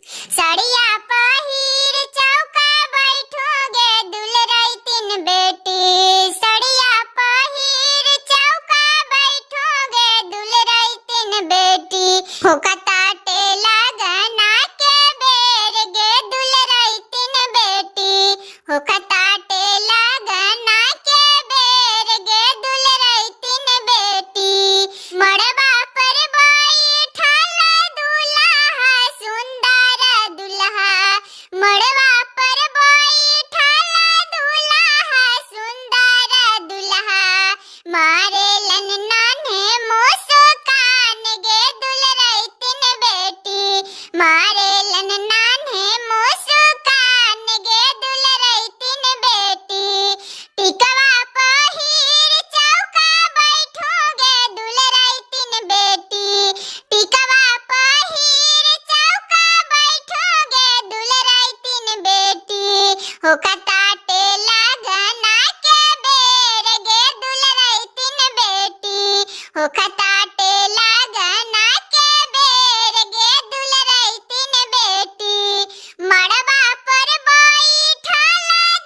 साड़िया पहिर चौका बैठोगे दुलरई तीन बेटी। साड़िया पहिर चौका बैठोगे दुलरई तीन बेटी। होका ताटे लगना के बेर गे दुलरई तीन बेटी। होका ताटे लगना के बेर गे दुलरई तीन बेटी। मड़बा पर बैठल दुल्हा सुंदर दुल्हा। मड़बा पर बैठल दुल्हा सुंदर दुल्हा। मारेलन नान्हे मुस्कान गे दुलरई तीन बेटी। मारेलन नान्हे मुस्कान गे दुलरई तीन बेटी। टिकवा पहिर चौका बैठोगे दुलरई तीन बेटी। टिकवा पहिर चौका बैठोगे दुलरई तीन बेटी। होका ताटे लगना के बेर गे दुलरई तीन बेटी। होका ताटे लगना के बेर गे दुलरई तीन बेटी। मड़बा पर बैठल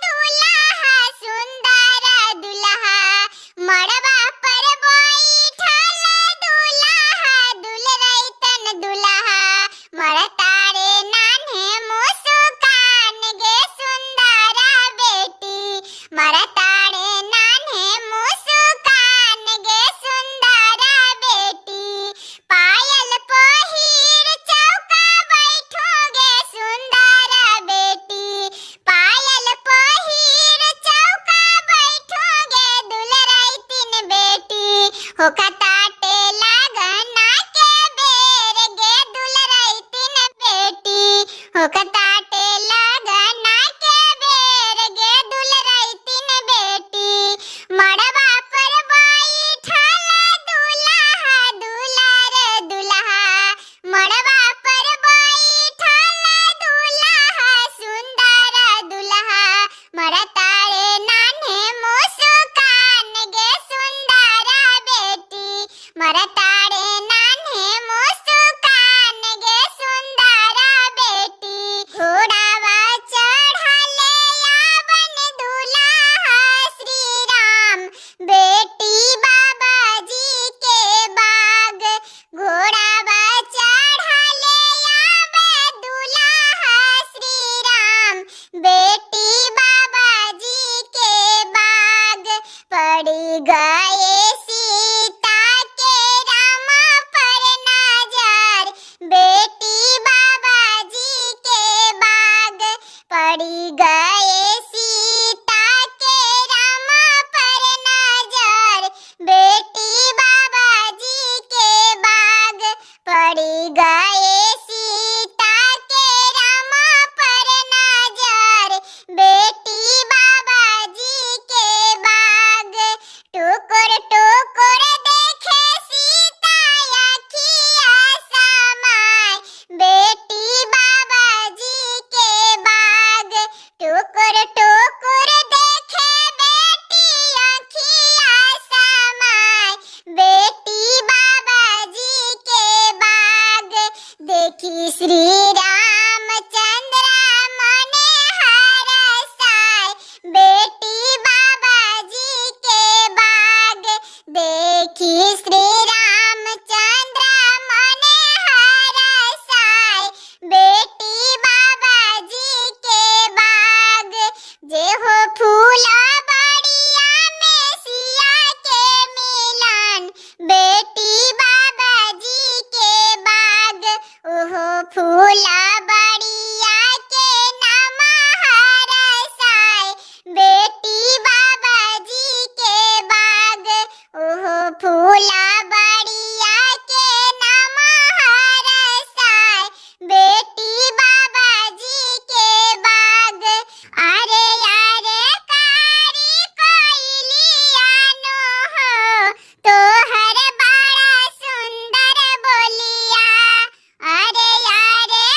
दुल्हा सुंदर दुल्हा। मड़बा पर बैठल दुल्हा दुलरई तन दुल्हा। मड़तारे नान्हे मुस्कान गे सुंदर बेटी। मड़तारे नान्हे मुस्कान गे सुंदर बेटी। पायल पहिर चौका बैठोगे सुंदर बेटी। पायल पहिर चौका बैठोगे दुलरई तीन बेटी। होका ताटे लगना के बेर गे दुलरई तीन बेटी। होका ताटे लगना के बेर गे दुलरई तीन बेटी। मड़बा पर बैठल दुल्हा दुलार दुल्हा। मड़बा पर बैठल दुल्हा सुंदर दुल्हा। मड़तारे नान्हे मुस्कान गे सुंदर बेटी। मड़तारे नान्हे मुस्कान गे सुंदर बेटी। घोड़ावा चढ़ले यावन दुल्हा श्री राम बेटी बाबाजी के बाग। घोड़ावा चढ़ले यावे दुल्हा श्री राम बेटी बाबाजी के बाग। पड़ी गए सीता के राम पर नजर बेटी बाबाजी के बाग। पड़ी गए सीता के राम पर नजर बेटी बाबाजी के बाग। पड़ी गए सीता के राम पर नजर बेटी बाबाजी के बाग। टुकुर टुकुर देखे सीता अखिया समाय बेटी बाबाजी के बाग। टुकुर टुकुर देखे बेटी अखिया समाय बेटी बाबाजी के बाग। देखी श्री रामचंद्र मने हरसाय बेटी बाबाजी के बाग। देखी श्री रामचंद्र मने हरसाय बेटी बाबाजी के बाग। जे हो फूला बड़िया में सिया के मिलन बेटी बाबाजी के बाग। ओहो फूला बड़िया के नाम हरसाय बेटी बाबाजी के बाग। ओहो फूला बड़िया के नाम हरसाय बेटी बाबाजी के बाग। अरे अरे कारी कोयलिया नो हो तोहर बड़ा सुंदर बोलिया। अरे अरे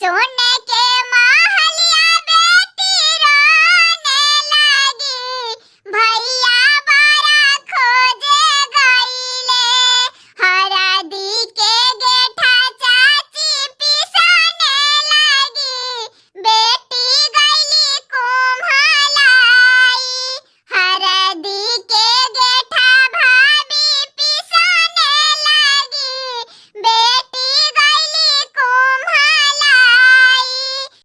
सोना